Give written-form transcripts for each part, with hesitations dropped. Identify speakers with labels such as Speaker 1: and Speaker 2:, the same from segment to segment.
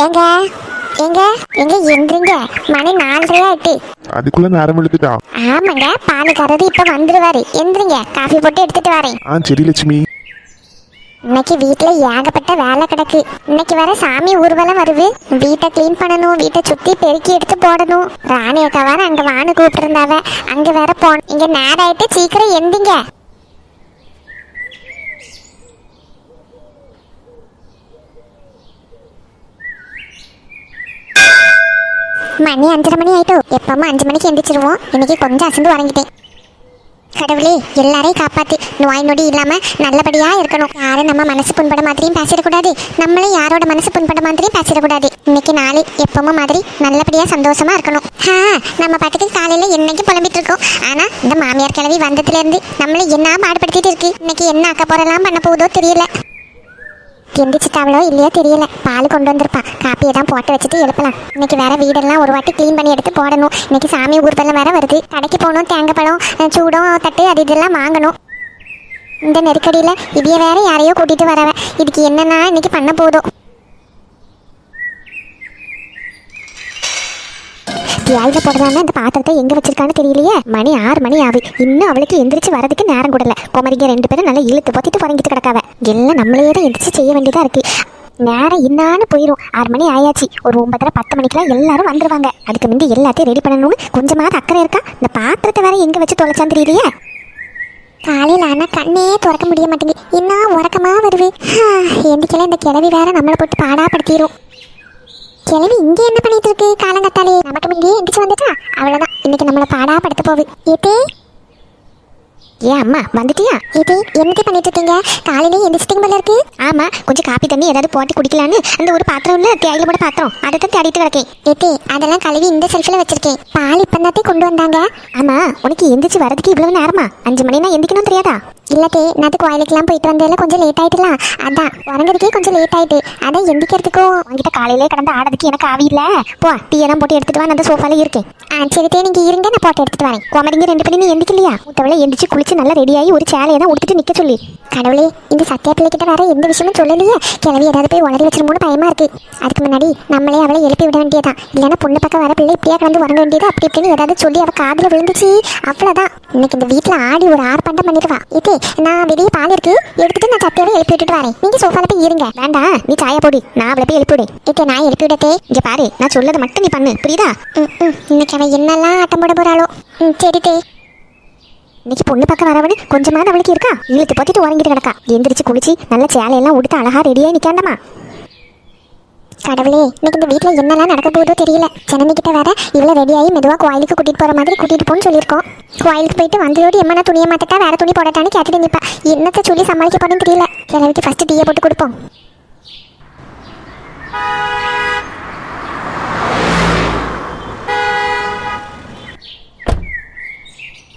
Speaker 1: ஏங்க எங்க எங்க எந்திரிங்க, மணி 4:30 ஆயிட்டு.
Speaker 2: அதுக்குள்ள நேரம் எழுதுட்டா?
Speaker 1: ஆமாங்க, பாலுக்காரரு இப்ப வந்துருவாரு. எந்திரிங்க, காஃபி போட்டு எடுத்துட்டு வரேன்.
Speaker 2: சரி லட்சுமி.
Speaker 1: இன்னைக்கு வீட்டுல ஏகப்பட்ட வேலை கிடக்கு. இன்னைக்கு வேற சாமி ஊர்வலம் வருது. வீட்டை கிளீன் பண்ணணும், வீட்டை சுத்தி பெருக்கி எடுத்து போடணும். ராணி அக்கா வேற அங்க வானு கூப்பிட்டு இருந்தாவ, அங்க வேற போன. இங்க நேரம் ஆயிட்டு, சீக்கிரம் எந்திங்க. மணி 5:30 மணி ஆயிட்டோ. எப்பவும் 5 மணிக்கு எந்திரிச்சிருவோம். இன்னைக்கு கொஞ்சம் அசந்து உறங்கிட்டேன். கடவுளே, எல்லாரையும் காப்பாத்து. நோய் நொடி இல்லாம நல்லபடியா இருக்கணும். யாரும் நம்ம மனசு புண்பட மாதிரியும் பேசிடக்கூடாது, நம்மளும் யாரோட மனசு புண்பட மாதிரியும் பேசிடக்கூடாது. இன்னைக்கு நாளை எப்பவும் மாதிரி நல்லபடியா சந்தோஷமா இருக்கணும். நம்ம பாட்டுக்கு காலையில என்னைக்கு புலம்பிட்டு இருக்கோம். ஆனா இந்த மாமியார் கிழவி வந்ததுல இருந்து நம்மள என்ன பாடுபடுத்திட்டு இருக்கு. இன்னைக்கு என்ன அக்க போறலாம் பண்ண போகுதோ தெரியல. எந்திரிச்சிட்டாவளோ இல்லையோ தெரியல. பால் கொண்டு வந்திருப்பான், காப்பியை தான் போட்டு வச்சுட்டு எழுப்பலாம். இன்னைக்கு வேற வீடெல்லாம் ஒரு வாட்டி கிளீன் பண்ணி எடுத்து போடணும். இன்னைக்கு சாமி ஊர்வலம் வேற வருது. கடைக்கு போகணும், தேங்காய் பழம், சூடம், தட்டு அது இதெல்லாம் வாங்கணும். இந்த நெருக்கடியில இதைய வேற யாரையோ கூட்டிட்டு வரவ. இதுக்கு என்னன்னா இன்னைக்கு பண்ண போதும். தியாயில போடுறான்னா இந்த பாத்திரத்தை எங்க வச்சிருக்கான்னு தெரியலையே. மணி 6 மணி ஆகுது. இன்னும் அவளுக்கு எந்திரிச்சு வரதுக்கு நேரம் கூடல. குமரிங்க 2 பேரும் நல்லா இழுத்து பொத்திட்டு புறங்கிட்டு கிடக்காவ. எல்லாம் நம்மளையே தான் எந்திரிச்சு செய்ய வேண்டியதா இருக்கு. நேரம் இன்னான்னு போயிடும். 6 மணி ஆயாச்சு. ஒரு 9:30 10 மணிக்கெல்லாம் எல்லாரும் வந்துருவாங்க. அதுக்கு முந்தி எல்லாத்தையும் ரெடி பண்ணணும்னு கொஞ்சமாவது அக்கறை இருக்கா? இந்த பாத்திரத்தை வேற எங்க வச்சு தொலைச்சான்னு தெரியலையே. காலையில் ஆனால் கண்ணே திறக்க முடிய மாட்டேங்குது. இன்னும் உறக்கமா வருது. எந்திக்கல இந்த கிழவி வேற நம்மளை போட்டு பாடாப்படுத்திடும். கிழவி இங்கே என்ன பண்ணிட்டு இருக்கு? காலங்கத்தாலே நமக்கு முன்னே எந்திரிச்சு வந்துட்டா அவ்வளோதான். இன்னைக்கு நம்மளை பாடாப்படுத்த போகுது. ஏதே ஏன் அம்மா வந்துட்டியா? ஏதே என்னது பண்ணிட்டு இருக்கீங்க? காலையிலே எந்திரிச்சிட்டிங்க போல இருக்கு. ஆமா, கொஞ்சம் காப்பி தண்ணி ஏதாவது போட்டு குடிக்கலான்னு அந்த ஒரு பாத்திரம் உள்ள தேயில போட பாத்திரம் அதை தான் தேடிட்டு கிடக்கேன். ஏதே அதெல்லாம் கழுவி இந்த செல்ஃபில் வச்சிருக்கேன். பால் இப்பந்தாத்தே கொண்டு வந்தாங்க. ஆமா, உனக்கு எந்திரிச்சு வரதுக்கு இவ்வளவு நேரமா? 5 மணினா எந்திக்கணும் தெரியாதா? இல்லத்தே, நான் கோயிலுக்கெல்லாம் போயிட்டு வந்ததில் கொஞ்சம் லேட் ஆயிட்டுலாம். அதான் உறங்குறதுக்கே கொஞ்சம் லேட் ஆயிட்டு. அதான் எந்திக்கிறதுக்கும் உங்ககிட்ட காலையிலே கடந்து ஆடுறதுக்கு எனக்கு ஆவி இல்லை. போ, டீ எல்லாம் போட்டு எடுத்துட்டு வா, நான் அந்த சோஃபால இருக்கேன். சரித்தே, நீங்க இருங்க, நான் போட்டு எடுத்துட்டு வரேன். குமரிங்க 2 பேரும் நீ எந்திக்கலையா? மூத்தவளை எந்திரிச்சு குளிச்சு நல்லா ரெடியாகி ஒரு சேலையை தான் உடுத்துட்டு நிக்க சொல்லி. கடவுளே, இந்த சத்யா பிள்ளைகிட்ட வேற எந்த விஷயமும் சொல்லலையே. கிளவி ஏதாவது போய் உளறி வச்சிருமோன்னு பயமா இருக்கு. அதுக்கு முன்னாடி நம்மளே அவளை எழுப்பி விட வேண்டியதான். இல்லைன்னா பொண்ணு பக்கம் வர பிள்ளை இப்படியா கடந்து உறங்க வேண்டியது. அப்படி இப்படின்னு ஏதாவது சொல்லி அவள் காதில் விழுந்துச்சு அவ்வளோதான். இன்னைக்கு இந்த வீட்டில் ஆடி ஒரு ஆர்ப்பாட்டம் பண்ணிடுவா. இதே நான் வெளியே பால் இருக்கு, எடுத்துட்டு நான் சத்தியாவை எழுப்பி விட்டுட்டு வரேன். நீங்க சோஃபால போய் இருங்க. வேண்டாம், நீ சாயா போடு, நான் அவளை போய் எழுப்பி விடு. இதே நான் எழுப்பி விடத்தே. இங்க பாரு, நான் சொல்லதை மட்டும் நீ பண்ணு, புரியுதா? இன்னைக்கு அவன் என்னெல்லாம் ஆட்டம் போட போறாளோ. சரித்தே. இன்னைக்கு பொண்ணு பக்கம் வரவனு கொஞ்சமாவது அவளுக்கு இருக்கா? இழுத்து போத்திட்டு உறங்கிட்டு கிடக்கா. எந்திரிச்சு குளிச்சு நல்ல சேலையெல்லாம் உடுத்து அழகா ரெடியாகி நிக்காண்டமா. கடவுளே, இன்னைக்கு இந்த வீட்டில் என்னெல்லாம் நடக்க போதோ தெரியல. ஜனனிக்கிட்ட வேற இவ்வளோ ரெடியாகி மெதுவாக கோயிலுக்கு கூட்டிகிட்டு போகிற மாதிரி கூட்டிகிட்டு போன்னு சொல்லியிருக்கோம். கோயிலுக்கு போயிட்டு வந்ததோடு எம்மனா துணியை மாற்றட்டா வேற துணி போடட்டான்னு கேட்டுட்டு நிற்பா. என்னத்தை சொல்லி சமாளிக்க போறேன்னு தெரியல. கிழவிக்கு ஃபர்ஸ்ட் டீயை போட்டு கொடுப்போம்.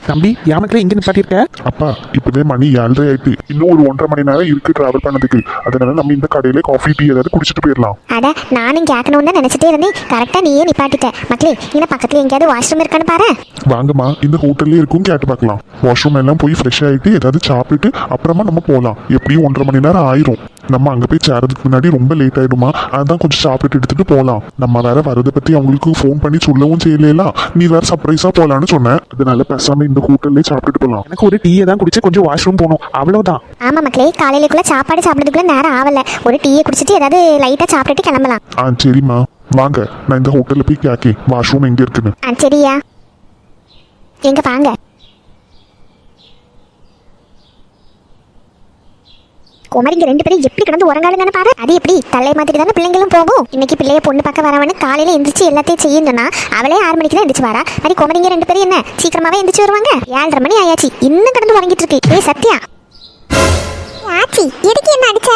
Speaker 2: தம்பி, யாமக்கில் இங்கே நிப்பாட்டிருக்க?
Speaker 3: அப்பா, இப்போதே மணி 7:30 ஆயிட்டு. இன்னும் ஒரு 1.5 மணி நேரம் இருக்கு டிராவல் பண்ணதுக்கு. அதனால நம்ம இந்த கடையில காஃபி டீ ஏதாவது குடிச்சிட்டு போயிடலாம்.
Speaker 1: அட, நானும் கேட்கணும்னு தான் நினைச்சிட்டே இருந்தேன். கரெக்டா நீயே நிப்பாட்டிட்ட. மக்களே, இங்கே பக்கத்துல எங்கேயாவது வாஷ்ரூம் இருக்கான்னு பாரு.
Speaker 3: வாங்கம்மா, இந்த ஹோட்டல்லே இருக்கும், கேட்டு பார்க்கலாம். வாஷ்ரூம் எல்லாம் போய் ஃப்ரெஷ் ஆயிட்டு ஏதாவது சாப்பிட்டுட்டு அப்புறமா நம்ம போகலாம். எப்படியும் 1.5 மணி நேரம் ஆயிரும். நம்ம அங்கே போய் சேரதுக்கு முன்னாடி ரொம்ப லேட் ஆயிடுமா? அதான் கொஞ்சம் சாப்பிட்டு எடுத்துட்டு போகலாம். நம்ம வேற வரதை பத்தி அவங்களுக்கு ஃபோன் பண்ணி சொல்லவும் செய்யலாம். நீ வேற சர்ப்ரைஸா போகலான்னு சொன்னேன். அதனால பேசாம இந்த ஹோட்டல்லே சாப்பிட்டுட்டு போகலாம்.
Speaker 2: எனக்கு ஒரு டீயை தான் குடிச்சு கொஞ்சம் வாஷ்ரூம் போகணும், அவ்வளவுதான்.
Speaker 1: ஆமா மக்களே, காலையிலக்குள்ள சாப்பாடு சாப்பிட்றதுக்குள்ள நேரம் ஆகல. ஒரு டீயை குடிச்சிட்டு ஏதாவது லைட்டா சாப்பிட்டுட்டு கிளம்பலாம்.
Speaker 3: சரிம்மா, வாங்க. நான் இந்த ஹோட்டல்ல போய் கேட்கேன் வாஷ்ரூம் எங்க இருக்குன்னு.
Speaker 1: சரியா, எங்க வாங்க. குமரிங்க 2 பேரும் எப்படி கிடந்து உறங்காலுங்கன்னு பாரு. அது எப்படி தலை மாதிரி தானே பிள்ளைங்களும் போகும். இன்னைக்கு பிள்ளைய பொண்ணு பக்கம் வரவனு காலையில எந்திரிச்சு எல்லாத்தையும் செய்யும் சொன்னா அவளே 6 மணிக்கு தான் எந்திரிச்சு வரா. அது குமரிங்க 2 பேரும் என்ன சீக்கிரமாவே எந்திரிச்சு வருவாங்க? 7:30 மணி ஆயாச்சு, இன்னும் கிடந்து உறங்கிட்டு இருக்கு. ஏய் சத்யா, ஆச்சி எதுக்கு என்ன அடிச்ச?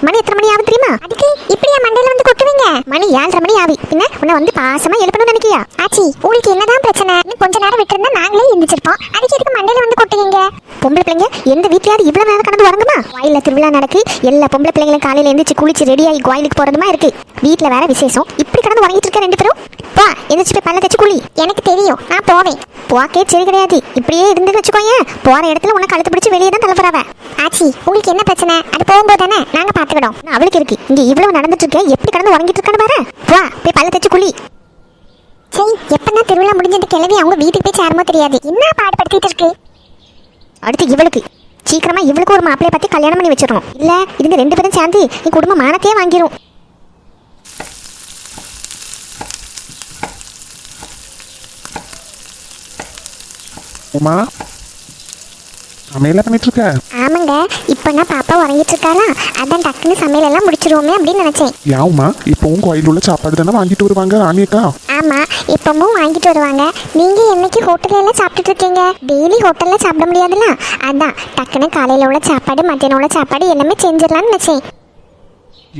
Speaker 1: மணி எத்தனை மணி ஆகும் தெரியுமா? அதுக்கு இப்படியா மண்டையில வந்து கொட்டுவீங்க? மணி 7:30 மணி ஆவி. பின்ன உன்னை வந்து பாசமா எழுப்பணும்னு நினைக்கியா? ஆச்சி, உங்களுக்கு என்னதான் பிரச்சனை? கொஞ்ச நேரம் விட்டுருந்தா நாங்களே எந்திரிச்சிருப்போம். அதுக்கு எதுக்கு மண்டையில வந்து கொட்டுவீங்க? பொம்பளை பிள்ளைங்க எந்த வீட்லயாவது இவ்வளவு நேரம் கடந்து உறங்குமா? கோயில்ல திருவிழா நடக்கு. எல்லா பொம்பளை பிள்ளைங்களும் காலையில எந்திரிச்சு குளிச்சு ரெடியாகி கோயிலுக்கு போறதுமா இருக்கு. வீட்டுல வேற விசேஷம். இப்படி கடந்து உறங்கிட்டு இருக்க 2 பேரும். பா, எந்திரிச்சு போய் பல்ல தச்சு குளி. எனக்கு தெரியும், நான் போவேன். போக்கே சரி கிடையாது. இப்படியே இருந்து வச்சுக்கோங்க. போற இடத்துல உன்னை கழுத்து பிடிச்சு வெளியே தான் தள்ளப்படுறாவ. ஆச்சி, உங்களுக்கு என்ன பிரச்சனை? பிரச்சனை? அது போகும்போது தானே நாங்க பாத்துக்கிடும். அவளுக்கு இருக்கு இங்க இவ்வளவு நடந்துட்டு இருக்க, எப்படி கடந்து உறங்கிட்டு இருக்கான்னு பாரு. வா போய் பல்ல தேச்சு குளி. சரி, எப்பதான் திருவிழா முடிஞ்சது கிளவி அவங்க வீட்டுக்கு போய் சேரமோ தெரியாது. என்ன பாடுபடுத்திட்டு இருக்கு. அடுத்து இவளுக்கு சீக்கிரமா இவளுக்கு ஒரு மாப்பிளைய பத்தி கல்யாணம் பண்ணி வச்சிடணும். இல்ல இதுங்க ரெண்டு பேரும் சேர்ந்து என் குடும்ப மானத்தையே வாங்கிரும்.
Speaker 2: உமா சமையல பண்ணிட்டு இருக்க?
Speaker 1: ஆமாங்க, இப்ப பாப்பா உறங்கிட்டு இருக்காளா, அதான் டக்குன்னு சமையல் எல்லாம் முடிச்சிருவோமே அப்படின்னு நினைச்சேன்.
Speaker 2: ஏன் உமா இப்பவும் கோயில் உள்ள சாப்பாடு தானே வாங்கிட்டு வருவாங்க ராணியக்கா?
Speaker 1: ஆமா, இப்பவும் வாங்கிட்டு வருவாங்க. நீங்க என்னைக்கு ஹோட்டல்ல எல்லாம் சாப்பிட்டுட்டு இருக்கீங்க? டெய்லி ஹோட்டல்ல சாப்பிட முடியாதுல்ல, அதான் டக்குன்னு காலையில உள்ள சாப்பாடு மத்தியானம் உள்ள சாப்பாடு எல்லாமே செஞ்சிடலாம்னு நினைச்சேன்.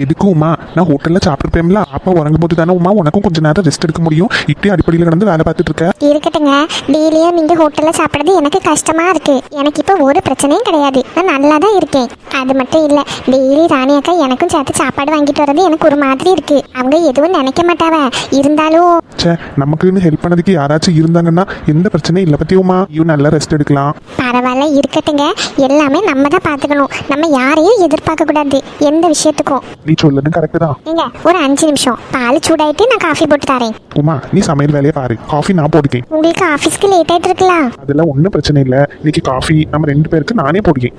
Speaker 2: எதுக்கு உமா, நான் ஹோட்டல்ல சாப்பிட்டுருப்பேன்ல, அப்பா உறங்கும் போது தானே உமா உனக்கும் கொஞ்ச நேரம் ரெஸ்ட் எடுக்க முடியும். இப்படி அடிப்படையில் கடந்து வேலை பார்த்துட்டு இருக்க.
Speaker 1: இருக்கட்டுங்க, டெய்லியும் நீங்க ஹோட்டல்ல சாப்பிடுறது எனக்கு கஷ்டமா இருக்கு. எனக்கு இப்ப ஒரு பிரச்சனையும் கிடையாது, நான் நல்லா தான் இருக்கேன். அது மட்டும் இல்ல, டெய்லி ராணி அக்கா எனக்கும் சேர்த்து சாப்பாடு வாங்கிட்டு வர்றது எனக்கு ஒரு மாதிரி இருக்கு. அவங்க எதுவும் நினைக்க மாட்டாவ, இருந்தாலும்
Speaker 2: சே நமக்குன்னு ஹெல்ப் பண்ணதுக்கு யாராச்சும் இருந்தாங்கன்னா எந்த பிரச்சனையும் இல்லை பத்தி உமா. இவன் நல்லா ரெஸ்ட் எடுக்கலாம்.
Speaker 1: பரவாயில்ல, இருக்கட்டுங்க. எல்லாமே நம்ம தான் பாத்துக்கணும், நம்ம யாரையும் எதிர்பார்க்க கூடாது எந்த விஷயத்துக்கும்.
Speaker 2: நீ சொல்லது கரெக்ட் தான்.
Speaker 1: நீங்க ஒரு 5 நிமிஷம் பால் சூடாயிட்டு நான் காஃபி போட்டு தரேன்.
Speaker 2: உமா நீ சமையல் வேலையை பாரு, காஃபி நான் போடுக்கேன்.
Speaker 1: உங்களுக்கு ஆபீஸ்க்கு லேட் ஆயிட்டு இருக்கலாம்.
Speaker 2: அதெல்லாம் ஒன்றும் பிரச்சனை இல்லை. இன்னைக்கு காஃபி நம்ம 2 பேருக்கு நானே போடுக்கேன்.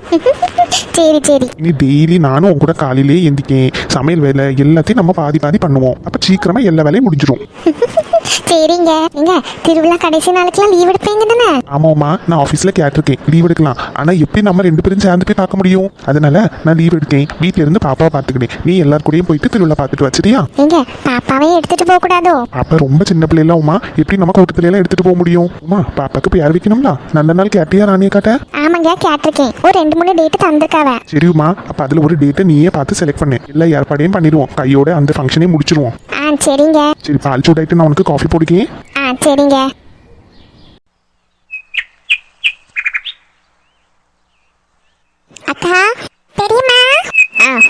Speaker 1: சரி சரி.
Speaker 2: இனி டெய்லி நானும் உன் கூட காலையிலே எந்திக்கேன். சமையல் வேலை எல்லாத்தையும் நம்ம பாதி பாதி பண்ணுவோம். அப்ப சீக்கிரமா எல்லா வேலையும் முடிஞ்சிடும்.
Speaker 1: சரிங்க. நீங்க திருவிழா கடைசி நாளுக்குலாம் லீவ் எடுப்பீங்க தானே?
Speaker 2: ஆமாம்மா, நான் ஆஃபீஸில் கேட்டிருக்கேன் லீவ் எடுக்கலாம். ஆனால் எப்படி நம்ம 2 பேரும் சேர்ந்து போய் பார்க்க முடியும்? அதனால நான் லீவ் எடுக்கேன். வீட்டில இருந்து பாப்பாவை பார்த்துக்கிட்டேன். நீ எல்லார் கூடயும் போயிட்டு திருவிழா பார்த்துட்டு வச்சிரியா?
Speaker 1: நீங்க பாப்பாவே எடுத்துட்டு போக கூடாதோ?
Speaker 2: பாப்பா ரொம்ப சின்ன பிள்ளைல உமா, எப்படி நம்ம கூட்டத்துல எல்லாம் எடுத்துட்டு போக முடியும்? உமா பாப்பாக்கு பேர் வைக்கணும்ல, நல்ல நாள் கேட்டியா ராணியை காட்ட?
Speaker 1: ஆமாங்க, கேட்டிருக்கேன். ஒரு 2-3 டேட் தந்திருக்காவ.
Speaker 2: சரி உமா, அப்ப அதுல ஒரு டேட்டை நீயே பார்த்து செலக்ட் பண்ணு. எல்லா ஏற்பாடையும் பண்ணிடுவோம், கையோட அந்த ஃபங்க்ஷனையும் முடிச்சிருவோம்.
Speaker 1: சரிங்க.
Speaker 2: சரி பால் சூடாயிட்டு நான் உனக்கு காஃபி போடுக்கேன்.
Speaker 1: சரிங்க. அக்கா, பெரியம்மா.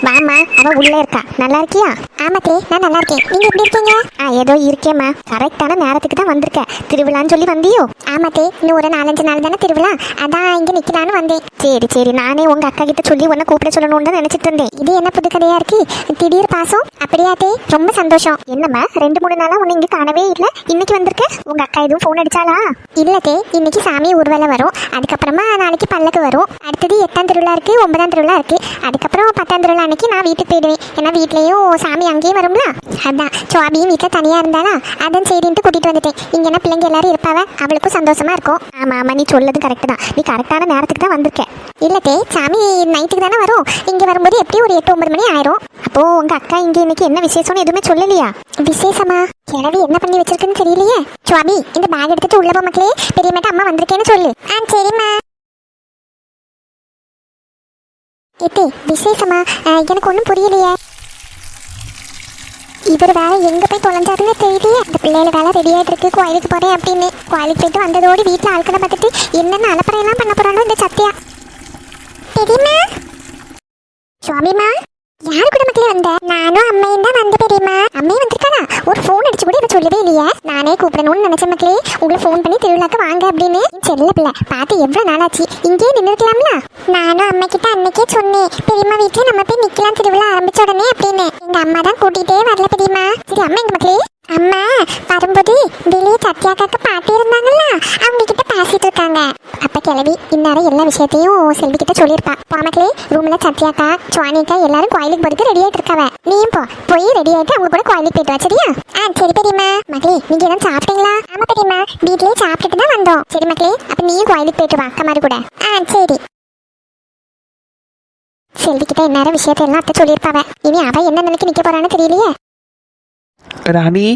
Speaker 1: வாமா, அவ உள்ள இருக்கா. நல்லா இருக்கியா? ஆமாத்தே, நான் நல்லா இருக்கேன். நீங்க எப்படி இருக்கீங்க? ஏதோ இருக்கேம்மா. கரெக்டான நேரத்துக்கு தான் வந்திருக்க. திருவிழான்னு சொல்லி வந்தியோ? ஆமாத்தே, இன்னும் ஒரு 4-5 நாள் தானே திருவிழா, அதான் இங்க நிக்கலான்னு வந்தேன். சரி சரி, நானே உங்க அக்கா கிட்ட சொல்லி உன்னை கூப்பிட சொல்லணும்னு தான் நினைச்சிட்டு இருந்தேன். இது என்ன புது கதையா இருக்கு, திடீர் பாசம்? அப்படியாத்தே, ரொம்ப சந்தோஷம். என்னம்மா 2-3 நாளா உன்னை இங்க காணவே இல்லை, இன்னைக்கு வந்திருக்க? உங்க அக்கா எதுவும் போன் அடிச்சாளா? இல்லத்தே, இன்னைக்கு சாமி ஊர்வலம் வரும், அதுக்கப்புறமா நாளைக்கு பல்லக்கு வரும், அடுத்தது 8ஆம் திருவிழா இருக்கு, 9ஆம் திருவிழா இருக்கு, அதுக்கப்புறம் 10ஆம் திருவிழா அன்னைக்கு நான் வீட்டுக்கு போயிடுவேன். ஏன்னா வீட்லயும் சாமி அங்கேயே வரும்ல, அதான் சுவாபியும் வீட்டில் தனியா இருந்தாளா, அதான் சரின்ட்டு கூட்டிட்டு வந்துட்டேன். இங்க என்ன பிள்ளைங்க எல்லாரும் இருப்பாவ, அவளுக்கும் சந்தோஷமா இருக்கும். ஆமா ஆமா, நீ சொல்லது கரெக்ட் தான். நீ கரெக்டான நேரத்துக்கு தான் வந்திருக்க. இல்லத்தே, சாமி நைட்டுக்கு தானே வரும், இங்க வரும்போது எப்படி ஒரு 8-9 மணி ஆயிரும். அப்போ உங்க அக்கா இங்க இன்னைக்கு என்ன விசேஷம்னு எதுவுமே சொல்லலையா? விசேஷமா? கிழவி என்ன பண்ணி வச்சிருக்குன்னு தெரியலையே. சுவாபி, இந்த பேக் எடுத்துட்டு உள்ள போ மக்களே, பெரியமேட்ட அம்மா வந்திருக்கேன்னு சொல்லு. சரிம்மா. எத்தே, விசேஷமா? எனக்கு ஒன்றும் புரியலையே. இவர் வேலை எங்க போய் தொலைஞ்சாருன்னு தெரியலையே. இந்த பிள்ளைகள வேலை ரெடி ஆகிட்டு இருக்கு, கோயிலுக்கு போறேன் அப்படின்னு. கோயிலுக்கு போயிட்டு வந்ததோடு வீட்டில் ஆட்களை பார்த்துட்டு என்னென்ன அலப்பறையெல்லாம் பண்ண போறானோ இந்த சத்தியா. பெரியம்மா, சுவாமிமா, யாரு கூட மக்களே வந்த? நானும் அம்மையும் தான் வந்த பெரியம்மா. அம்மையும் வந்திருக்கானா? ஒரு ஃபோன் அடிச்சு கூட இதை சொல்லவே இல்லையா? நானே கூப்பிடணும்னு நினைச்ச மக்களே, உங்களை ஃபோன் பண்ணி திருவிழாக்கு வாங்க அப்படின்னு. செல்ல பிள்ளை பார்த்து எவ்வளவு நாளாச்சு, இங்கேயே நின்று இருக்கலாம்ல. நானும் அம்மா கிட்ட அன்னைக்கே சொன்னேன், பெரியம்மா வீட்டுல நம்ம போய் நிக்கலாம் திருவிழா ஆரம்பிச்ச உடனே அப்படின்னு. எங்க அம்மா தான் கூட்டிகிட்டே வரல பெரியம்மா. சரி அம்மா எங்க மக்களே? அம்மா வரும்போது வெளியே சத்யாக்காக்கு பாட்டி இருந்தாங்கல்ல, அவங்க கிட்ட பேசிட்டு இருக்காங்க. அப்ப கிளவி இந்நேரம் எல்லா விஷயத்தையும் செல்வி கிட்ட சொல்லியிருப்பா. மக்களே, ரூம்ல சத்யாக்கா சுவானிக்கா எல்லாரும் கோயிலுக்கு போறதுக்கு ரெடி ஆயிட்டு இருக்காவ. நீயும் போய் ரெடி ஆயிட்டு அவங்க கூட கோயிலுக்கு போயிட்டு வா, சரியா? சரி பெரியம்மா. மக்களே, நீங்க எதாவது சாப்பிட்டீங்களா? ஆமா பெரியம்மா, வீட்லயே சாப்பிட்டுட்டு தான் வந்தோம். சரி மக்களே, அப்ப நீயும் கோயிலுக்கு போயிட்டு வா அக்கா மாதிரி கூட. சரி. செல்வி கிட்ட இந்நேரம் விஷயத்த எல்லாம் அத்தை சொல்லியிருப்பாவ. இனி அவ என்ன நினைக்க நிக்க போறான்னு தெரியலையே.
Speaker 4: ராணி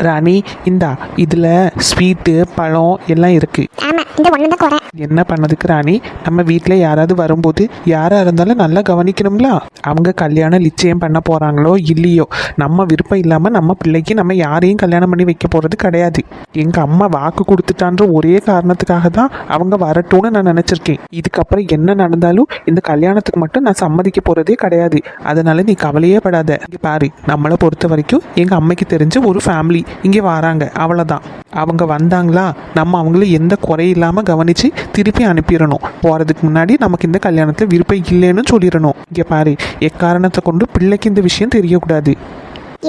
Speaker 4: ராணி, இந்தா இதில் ஸ்வீட்டு பழம் எல்லாம் இருக்கு.
Speaker 1: ஆமா, இந்த ஒன்று தான் குறை.
Speaker 4: என்ன பண்ணதுக்கு ராணி, நம்ம வீட்டில் யாராவது வரும்போது யாராக இருந்தாலும் நல்லா கவனிக்கணும்ல. அவங்க கல்யாணம் நிச்சயம் பண்ண போகிறாங்களோ இல்லையோ, நம்ம விருப்பம் இல்லாமல் நம்ம பிள்ளைக்கு நம்ம யாரையும் கல்யாணம் பண்ணி வைக்க போகிறது கிடையாது. எங்கள் அம்மா வாக்கு கொடுத்துட்டான்ற ஒரே காரணத்துக்காக தான் அவங்க வரட்டும்னு நான் நினச்சிருக்கேன். இதுக்கப்புறம் என்ன நடந்தாலும் இந்த கல்யாணத்துக்கு மட்டும் நான் சம்மதிக்க போகிறதே கிடையாது. அதனால நீ கவலையே படாத. இங்கே பாரு, நம்மளை பொறுத்த வரைக்கும் எங்கள் அம்மைக்கு தெரிஞ்ச ஒரு ஃபேமிலி, இங்கே வராங்க, அவ்வளோதான். அவங்க வந்தாங்களா நம்ம அவங்கள எந்த குறையில்லாமல் கவனித்து திருப்பி அனுப்பிடணும். போகிறதுக்கு முன்னாடி நமக்கு இந்த கல்யாணத்தில் விருப்பம் இல்லைன்னு சொல்லிடணும். இங்கே பாரு, எக்காரணத்தை கொண்டு பிள்ளைக்கு இந்த விஷயம் தெரியக்கூடாது.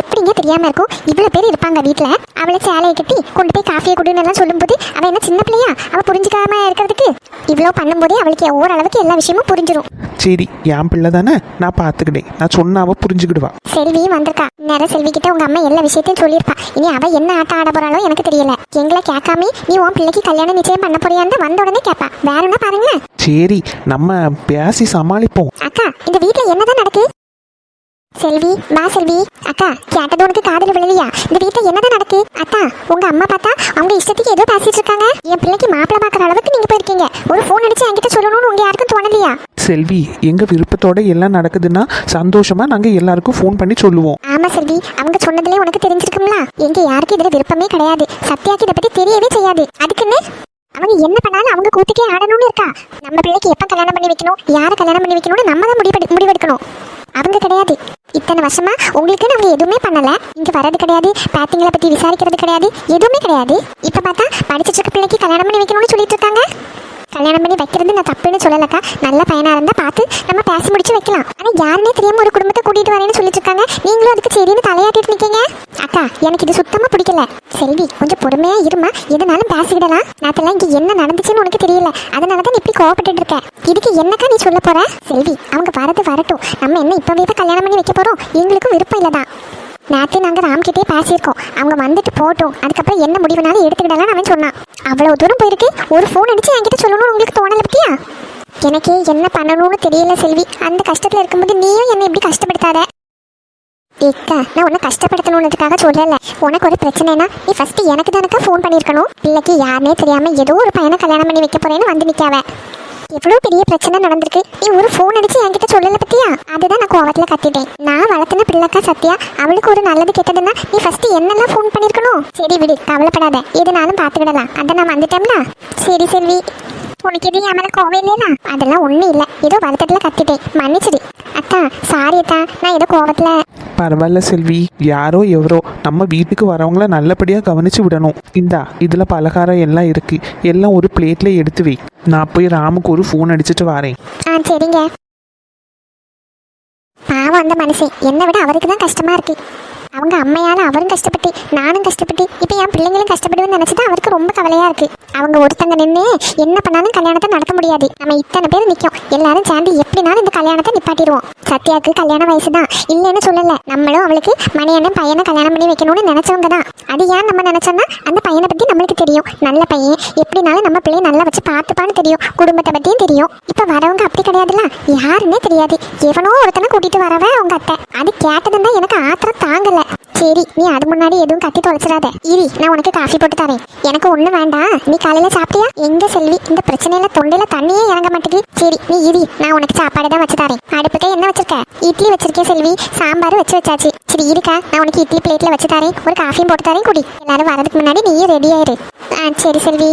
Speaker 1: எப்படிங்க தெரியாம இருக்கும்? இவ்வளவு பேர் இருப்பாங்க வீட்டுல. அவளை சேலையை கட்டி கொண்டு போய் காஃபியை குடுன்னு எல்லாம் சொல்லும்போது அவ என்ன சின்ன பிள்ளையா? அவ புரிஞ்சுக்காம இருக்கிறதுக்கு இவ்வளவு பண்ணும்போதே அவளுக்கு ஓரளவுக்கு எல்லா விஷயமும் புரிஞ்சிடும்.
Speaker 4: சரி, என் பிள்ளை தானே, நான் பார்த்துக்கிட்டேன். நான் சொன்ன அவ புரிஞ்சுக்கிடுவா.
Speaker 1: செல்வி வந்திருக்கா. நேரம் செல்வி கிட்ட உங்க அம்மா எல்லா விஷயத்தையும் சொல்லியிருப்பா. இனி அவ என்ன ஆட்டம் ஆட போறாளோ எனக்கு தெரியல. எங்களை கேட்காம நீ உன் பிள்ளைக்கு கல்யாணம் நிச்சயம் பண்ண போறியான்னு வந்த உடனே கேட்பா. வேற என்ன பாருங்களேன்.
Speaker 4: சரி, நம்ம பேசி சமாளிப்போம்.
Speaker 1: அக்கா, இந்த வீட்டுல என்னதான் நடக்கு? செல்வி வா செல்வி. அக்கா, கேட்டது உனக்கு காதல விழலையா? இந்த வீட்டுல என்னதான் நடக்கு? அக்கா, உங்க அம்மா பார்த்தா அவங்க இஷ்டத்துக்கு ஏதோ பேசிட்டு இருக்காங்க. என் பிள்ளைக்கு மாப்பிள்ளை பாக்குற அளவுக்கு நீங்க போயிருக்கீங்க. ஒரு போன் அடிச்சு என்கிட்ட சொல்லணும்னு உங்க யாருக்கும் தோணலையா?
Speaker 4: செல்வி, எங்க விருப்பத்தோட எல்லாம் நடக்குதுன்னா சந்தோஷமா நாங்க எல்லாருக்கும் ஃபோன் பண்ணி சொல்லுவோம்.
Speaker 1: ஆமா செல்வி, அவங்க சொன்னதுல உனக்கு தெரிஞ்சிருக்கும்ல. எங்க யாருக்கு இதுல விருப்பமே கிடையாது. சத்யாக்கு இதை பத்தி தெரியவே செய்யாது. அதுக்குன்னு அவங்க என்ன பண்ணாலும் அவங்க கூட்டுக்கே ஆடணும்னு இருக்கா. நம்ம பிள்ளைக்கு எப்ப கல்யாணம் பண்ணி வைக்கணும், யாரை கல்யாணம் பண்ணி வைக்கணும்னு நம்ம தான் முடிவெடுக்கணும். அவங்க கிடையாது. இத்தனை வருஷமா உங்களுக்கு நாங்க எதுவுமே பண்ணல. இங்க வர்றது கிடையாது, பேத்திங்களை பத்தி விசாரிக்கிறது கிடையாது, எதுவுமே கிடையாது. இப்ப பார்த்தா படிச்சிட்டு இருக்க பிள்ளைக்கு கல்யாணம் பண்ணி வைக்கணும்னு சொல்லிட்டு இருக்காங்க. கல்யாணம் பண்ணி வைக்கிறது நான் தப்புன்னு சொல்லலக்கா. நல்ல பையனா இருந்தா பார்த்து நம்ம பேசி முடிச்சு வைக்கலாம். ஆனா யாருன்னே தெரியாம ஒரு குடும்பத்தை கூட்டிட்டு வரேன்னு சொல்லிட்டு இருக்காங்க. நீங்களும் அதுக்கு சரின்னு தலையாட்டிட்டு நிக்கீங்க. அக்கா, எனக்கு இது சுத்தமா பிடிக்கல. செல்வி, கொஞ்சம் பொறுமையா இருமா, எதுனாலும் பேசிக்கிடலாம். நேரத்துல இங்க என்ன நடந்துச்சுன்னு உனக்கு தெரியல, அதனாலதான் நீ இப்படி கோவப்பட்டு இருக்க. இதுக்கு என்னக்கா நீ சொல்ல போற? செல்வி, அவங்க வரட்டும். நம்ம என்ன இப்பவே தான் கல்யாணம் பண்ணி வைக்க போறோம்? எங்களுக்கும் விருப்பம் இல்லதான். நேற்று நாங்கள் ராம்கிட்டே பேசியிருக்கோம். அவங்க வந்துட்டு போட்டோம், அதுக்கப்புறம் என்ன முடிவுனாலும் எடுத்துக்கிடலாம் அவன் சொன்னான். அவ்வளோ தூரம் போயிருக்கு, ஒரு ஃபோன் அடிச்சு என்கிட்ட சொல்லணும்னு உங்களுக்கு தோணலை பத்தியா? எனக்கு என்ன பண்ணணும்னு தெரியல செல்வி. அந்த கஷ்டத்தில் இருக்கும்போது நீயும் என்னை இப்படி கஷ்டப்படுத்தாத. ஏக்கா, நான் உன்னை கஷ்டப்படுத்தணுன்றதுக்காக சொல்லலை. உனக்கு ஒரு பிரச்சனைனா நீ ஃபர்ஸ்ட் எனக்கு தானக்கா ஃபோன் பண்ணியிருக்கணும். பிள்ளைக்கு யாருனே தெரியாம ஏதோ ஒரு பையனை கல்யாணம் பண்ணி வைக்க போறேன்னு வந்து நிற்காவ. எவ்வளோ பெரிய பிரச்சனை நடந்திருக்கு. நீ ஒரு ஃபோன் அடிச்சு என்கிட்ட சொல்லல பத்தியா? அதுதான் நான் கோவத்தில் கத்திட்டேன். நான் வளர்த்துன பிள்ளைக்கா சத்யா, அவளுக்கு ஒரு நல்லது கெட்டதுன்னா நீ ஃபர்ஸ்ட் என்னெல்லாம் ஃபோன் பண்ணியிருக்கணும். சரி விடு, கவலைப்படாத, எதுனாலும் பார்த்துக்கிடலாம். அதை நான் வந்துட்டோம்ல. சரி செல்வி, உனக்கு எது என் மேலே கோவம் இல்லையா? அதெல்லாம் ஒன்றும் இல்லை, ஏதோ வருத்தத்தில் கத்திட்டேன், மன்னிச்சிடு. அக்கா சாரி அக்கா, நான் ஏதோ கோவத்தில்.
Speaker 4: பரவாயில்ல செல்வி, யாரோ எவரோ நம்ம வீட்டுக்கு வரவங்கள நல்லபடியாக கவனிச்சு விடணும். இந்தா, இதில் பலகாரம் எல்லாம் இருக்கு, எல்லாம் ஒரு பிளேட்ல எடுத்து வை. நான் போய் ராமுக்கு ஒரு ஃபோன் அடிச்சுட்டு வரேன்.
Speaker 1: சரிங்க. பாவம் அந்த மனுஷன், என்னை விட அவருக்கு தான் கஷ்டமா இருக்கு. அவங்க அம்மையால அவரும் கஷ்டப்பட்டு நானும் கஷ்டப்பட்டு இப்போ என் பிள்ளைங்களும் கஷ்டப்படுவேன்னு நினைச்சிட்டு அவருக்கு ரொம்ப கவலையா இருக்கு. அவங்க ஒருத்தங்க நின்று என்ன பண்ணாலும் கல்யாணத்தை நடத்த முடியாது. நம்ம இத்தனை பேர் நிற்கும், எல்லாரும் சேர்ந்து எப்படினாலும் இந்த கல்யாணத்தை நிப்பாட்டிடுவோம். சத்யாவுக்கு கல்யாண வயசு தான், இல்லைன்னு சொல்லல. நம்மளும் அவளுக்கு மணியண்ணன் பையனை கல்யாணம் பண்ணி வைக்கணும்னு நினைச்சவங்க தான். அது ஏன் நம்ம நினைச்சோம்னா அந்த பையனை பத்தி நம்மளுக்கு தெரியும். நல்ல பையன், எப்படினாலும் நம்ம பிள்ளைய நல்லா வச்சு பார்த்துப்பான்னு தெரியும். குடும்பத்தை பத்தியும் தெரியும். இப்ப வரவங்க அப்படி கிடையாதுல்ல, யாருன்னே தெரியாது. எவனோ ஒருத்தனை கூட்டிட்டு வரவ அவங்க அத்தை. அது கேட்டதுன்னா எனக்கு ஆத்திரம் தாங்கல. சரி, நீ அது முன்னாடி எதுவும் கத்தி தொலைச்சிடாத. இரி, நான் உனக்கு காஃபி போட்டு தரேன். எனக்கு ஒண்ணு வேண்டாம். நீ காலையில சாப்பிட்டியா? எங்க செல்வி, இந்த பிரச்சனையில தொண்டையில தண்ணியே இறங்க மாட்டேங்குது. சரி நீ இரி, நான் உனக்கு சாப்பாடு தான் வச்சு தரேன். அடுப்புக்கு என்ன வச்சிருக்க? இட்லி வச்சிருக்கேன் செல்வி, சாம்பார் வச்சாச்சு. சரி இருக்கா, நான் உனக்கு இட்லி பிளேட்ல வச்சு தரேன், ஒரு காஃபியும் போட்டு தரேன், குடி. எல்லாரும் வரதுக்கு முன்னாடி நீயே ரெடி ஆயிரு. சரி செல்வி.